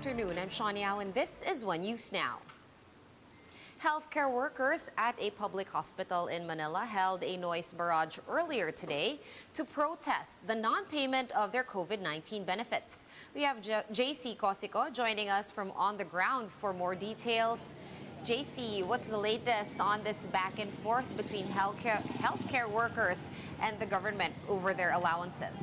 afternoon. I'm Shawnee Yao, and this is One News Now. Healthcare workers at a public hospital in Manila held a noise barrage earlier today to protest the non-payment of their COVID-19 benefits. We have JC Cosico joining us from on the ground for more details. JC, what's the latest on this back and forth between healthcare workers and the government over their allowances?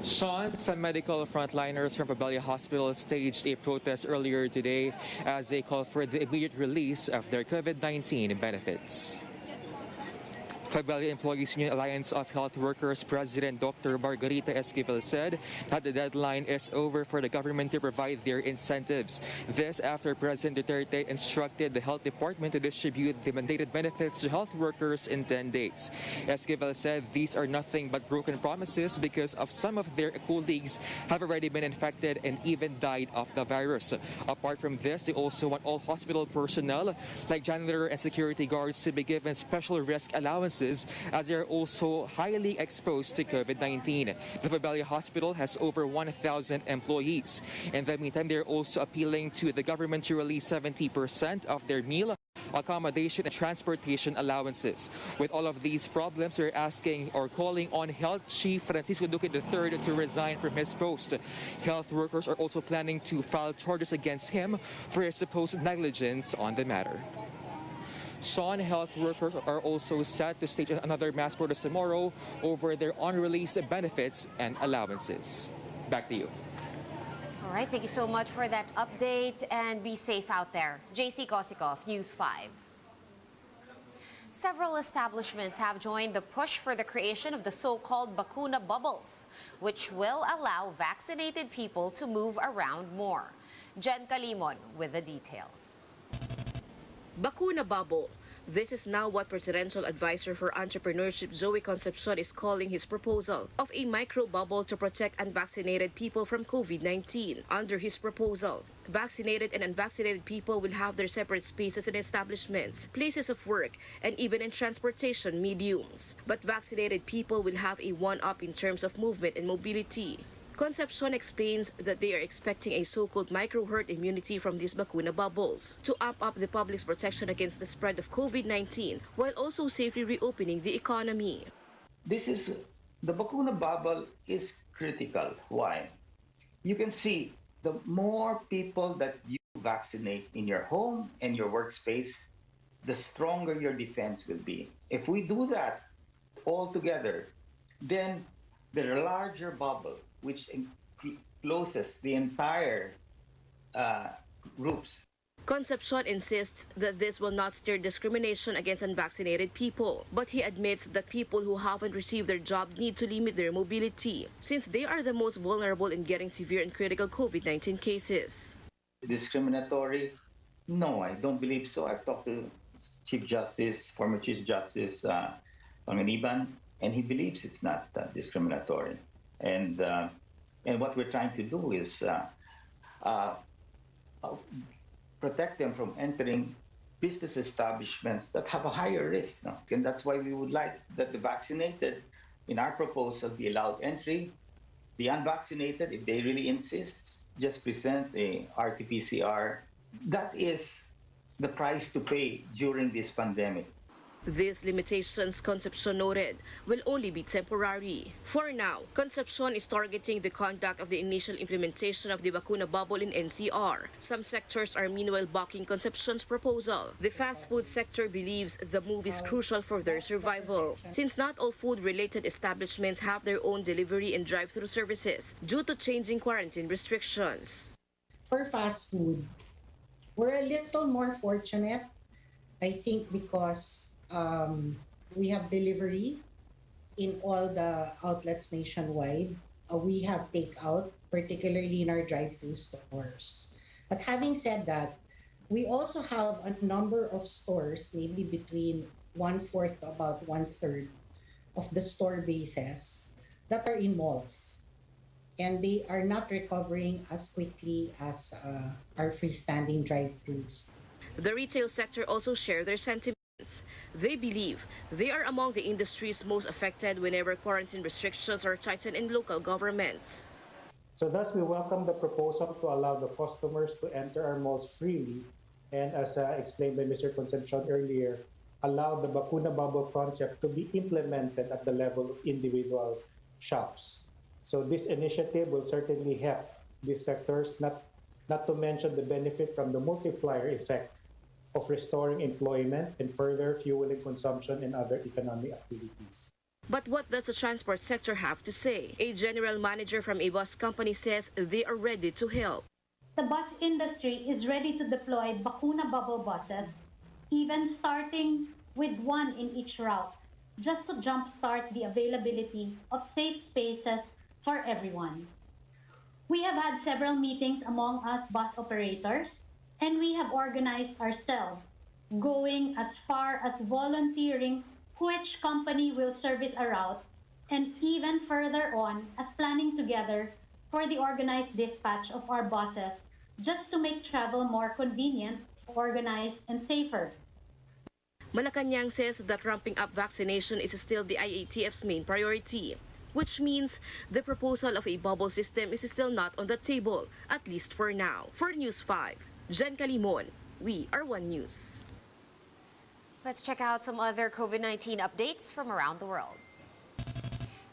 Sean, some medical frontliners from Pabelia Hospital staged a protest earlier today as they call for the immediate release of their COVID-19 benefits. Pabelia Employees Union Alliance of Health Workers President Dr. Margarita Esquivel said that the deadline is over for the government to provide their incentives. This after President Duterte instructed the health department to distribute the mandated benefits to health workers in 10 days. Esquivel said these are nothing but broken promises because of some of their colleagues have already been infected and even died of the virus. Apart from this, they also want all hospital personnel like janitor and security guards to be given special risk allowances as they are also highly exposed to COVID-19. The Pabelia Hospital has over 1,000 employees. In the meantime, they're also appealing to the government to release 70% of their meal, accommodation, and transportation allowances. With all of these problems, we're asking or calling on Health Chief Francisco Duque III to resign from his post. Health workers are also planning to file charges against him for his supposed negligence on the matter. Sean, health workers are also set to stage another mass protest tomorrow over their unreleased benefits and allowances. Back to you. All right, thank you so much for that update and be safe out there. JC Kosikov, News 5. Several establishments have joined the push for the creation of the so-called bakuna bubbles, which will allow vaccinated people to move around more. Jen Calimon with the details. Bakuna bubble. This is now what Presidential Advisor for Entrepreneurship Zoe Concepcion is calling his proposal of a micro bubble to protect unvaccinated people from COVID-19. Under his proposal, vaccinated and unvaccinated people will have their separate spaces in establishments, places of work, and even in transportation mediums. But vaccinated people will have a one-up in terms of movement and mobility. Concepcion explains that they are expecting a so-called micro-herd immunity from these bakuna bubbles to amp up the public's protection against the spread of COVID-19 while also safely reopening the economy. The bakuna bubble is critical. Why? You can see the more people that you vaccinate in your home and your workspace, the stronger your defense will be. If we do that all together, then the larger bubble, which encloses the entire groups. Concepcion insists that this will not stir discrimination against unvaccinated people, but he admits that people who haven't received their job need to limit their mobility, since they are the most vulnerable in getting severe and critical COVID-19 cases. Discriminatory? No, I don't believe so. I've talked to former Chief Justice Panganiban, and he believes it's not discriminatory. And what we're trying to do is protect them from entering business establishments that have a higher risk. No? And that's why we would like that the vaccinated, in our proposal, be allowed entry. The unvaccinated, if they really insist, just present a RT-PCR. That is the price to pay during this pandemic. These limitations, Concepcion noted, will only be temporary. For now, Concepcion is targeting the conduct of the initial implementation of the bakuna bubble in NCR. Some sectors are meanwhile backing Concepcion's proposal. The fast food sector believes the move is crucial for their survival, since not all food-related establishments have their own delivery and drive-through services due to changing quarantine restrictions. For fast food, we're a little more fortunate, I think, because we have delivery in all the outlets nationwide. We have takeout, particularly in our drive-through stores. But having said that, we also have a number of stores, maybe between 1/4 to about 1/3 of the store bases that are in malls. And they are not recovering as quickly as our freestanding drive-thrus. The retail sector also share their sentiments. They believe they are among the industries most affected whenever quarantine restrictions are tightened in local governments. So thus, we welcome the proposal to allow the customers to enter our malls freely, and as explained by Mr. Concepcion earlier, allow the Bakuna Bubble concept to be implemented at the level of individual shops. So this initiative will certainly help these sectors, not to mention the benefit from the multiplier effect of restoring employment and further fueling consumption and other economic activities. But what does the transport sector have to say? A general manager from a bus company says they are ready to help. The bus industry is ready to deploy Bakuna Bubble buses, even starting with one in each route, just to jumpstart the availability of safe spaces for everyone. We have had several meetings among us bus operators, and we have organized ourselves, going as far as volunteering which company will service a route, and even further on as planning together for the organized dispatch of our buses, just to make travel more convenient, organized, and safer. Malacanang says that ramping up vaccination is still the IATF's main priority, which means the proposal of a bubble system is still not on the table, at least for now. For News 5, Jen Calimon, we are One News. Let's check out some other COVID-19 updates from around the world.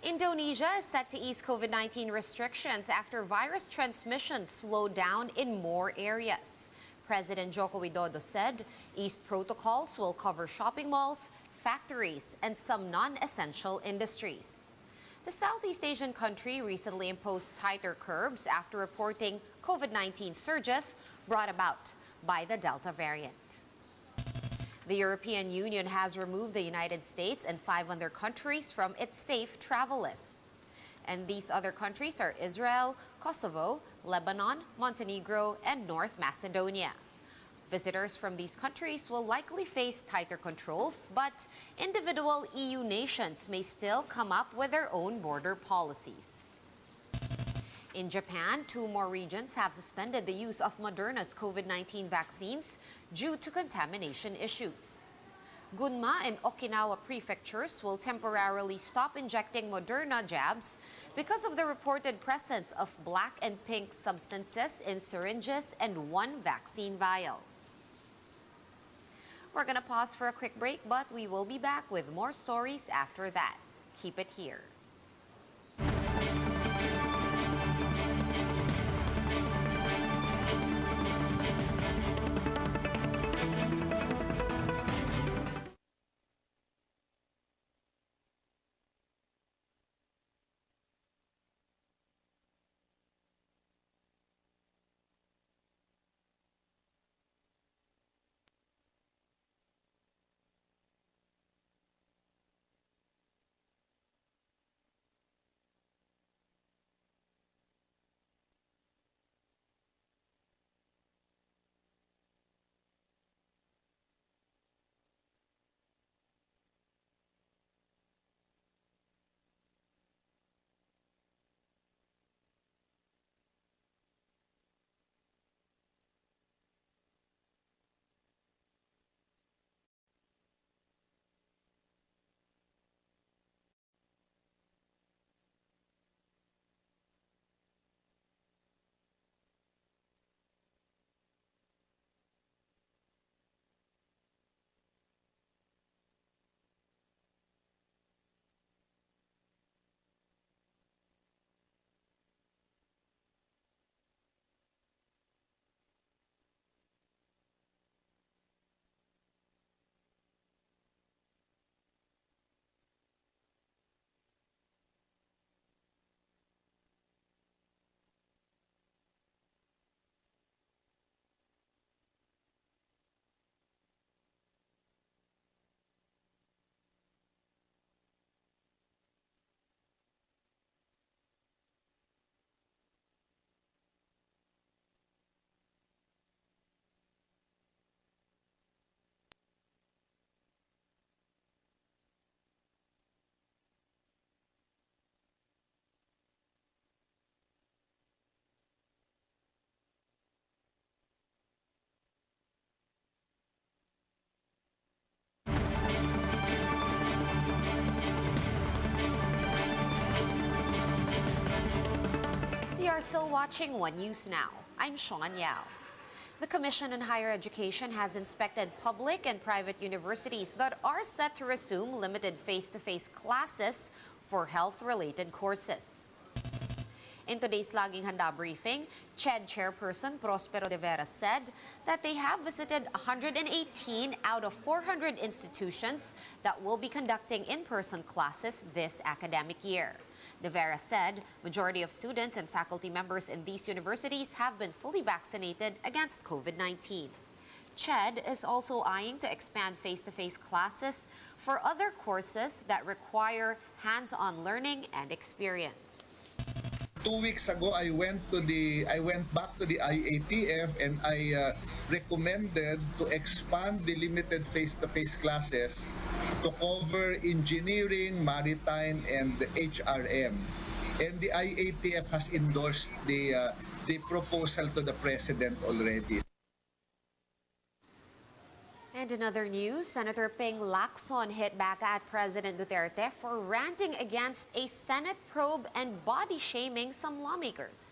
Indonesia is set to ease COVID-19 restrictions after virus transmission slowed down in more areas. President Joko Widodo said eased protocols will cover shopping malls, factories, and some non-essential industries. The Southeast Asian country recently imposed tighter curbs after reporting COVID-19 surges brought about by the Delta variant. The European Union has removed the United States and 5 other countries from its safe travel list. And these other countries are Israel, Kosovo, Lebanon, Montenegro, and North Macedonia. Visitors from these countries will likely face tighter controls, but individual EU nations may still come up with their own border policies. In Japan, 2 more regions have suspended the use of Moderna's COVID-19 vaccines due to contamination issues. Gunma and Okinawa prefectures will temporarily stop injecting Moderna jabs because of the reported presence of black and pink substances in syringes and 1 vaccine vial. We're going to pause for a quick break, but we will be back with more stories after that. Keep it here. You're still watching One News Now. I'm Sean Yao. The Commission on Higher Education has inspected public and private universities that are set to resume limited face-to-face classes for health-related courses. In today's Laging Handa briefing, CHED Chairperson Prospero de Vera said that they have visited 118 out of 400 institutions that will be conducting in-person classes this academic year. De Vera said majority of students and faculty members in these universities have been fully vaccinated against COVID-19. CHED is also eyeing to expand face-to-face classes for other courses that require hands-on learning and experience. 2 weeks ago, I went back to the IATF and I recommended to expand the limited face-to-face classes to cover engineering, maritime, and HRM. And the IATF has endorsed the proposal to the President already. And in other news, Senator Ping Lacson hit back at President Duterte for ranting against a Senate probe and body shaming some lawmakers.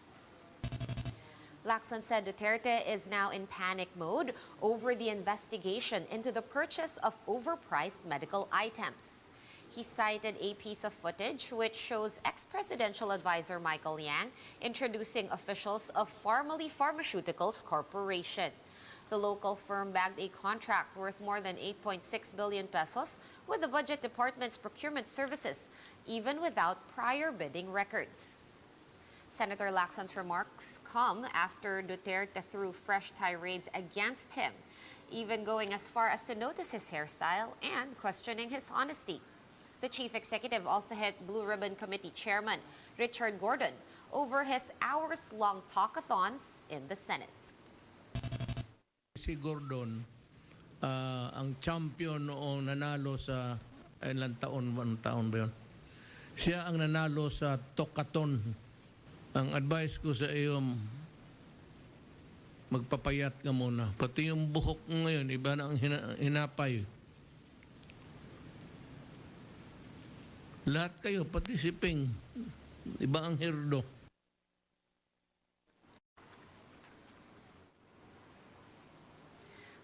Lacson said Duterte is now in panic mode over the investigation into the purchase of overpriced medical items. He cited a piece of footage which shows ex-presidential advisor Michael Yang introducing officials of Pharmaly Pharmaceuticals Corporation. The local firm bagged a contract worth more than 8.6 billion pesos with the Budget Department's procurement services, even without prior bidding records. Senator Lacson's remarks come after Duterte threw fresh tirades against him, even going as far as to notice his hairstyle and questioning his honesty. The chief executive also hit Blue Ribbon Committee Chairman Richard Gordon over his hours-long talkathons in the Senate. Si Gordon, ang champion noong nanalo sa ilang taon ba yun? Siya ang nanalo sa Tokaton. Ang advice ko sa iyo, magpapayat ka muna. Pati yung buhok mo ngayon, iba na ang hinapay. Lahat kayo, pati si Ping, iba ang hirdo.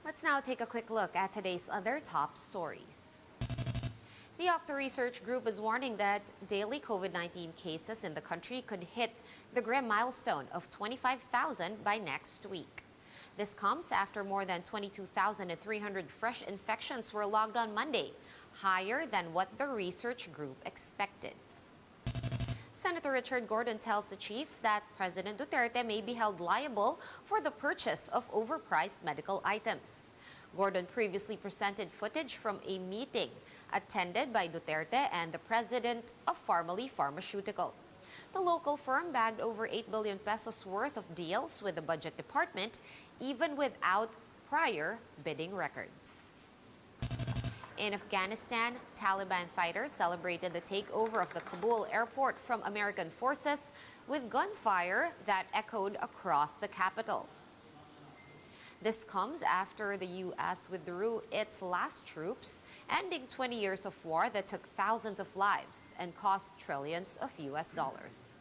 Let's now take a quick look at today's other top stories. The Octa Research Group is warning that daily COVID-19 cases in the country could hit the grim milestone of 25,000 by next week. This comes after more than 22,300 fresh infections were logged on Monday, higher than what the research group expected. Senator Richard Gordon tells the chiefs that President Duterte may be held liable for the purchase of overpriced medical items. Gordon previously presented footage from a meeting attended by Duterte and the president of Pharmaly Pharmaceutical. The local firm bagged over 8 billion pesos worth of deals with the Budget Department, even without prior bidding records. In Afghanistan, Taliban fighters celebrated the takeover of the Kabul airport from American forces with gunfire that echoed across the capital. This comes after the U.S. withdrew its last troops, ending 20 years of war that took thousands of lives and cost trillions of U.S. dollars.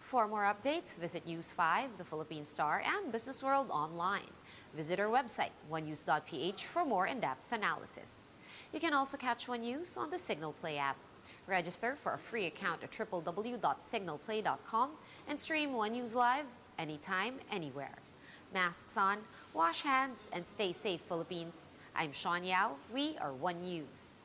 For more updates, visit News 5, The Philippine Star, and Business World online. Visit our website, onenews.ph, for more in-depth analysis. You can also catch One News on the Signal Play app. Register for a free account at www.signalplay.com and stream One News live anytime, anywhere. Masks on, wash hands, and stay safe, Philippines. I'm Sean Yao. We are One News.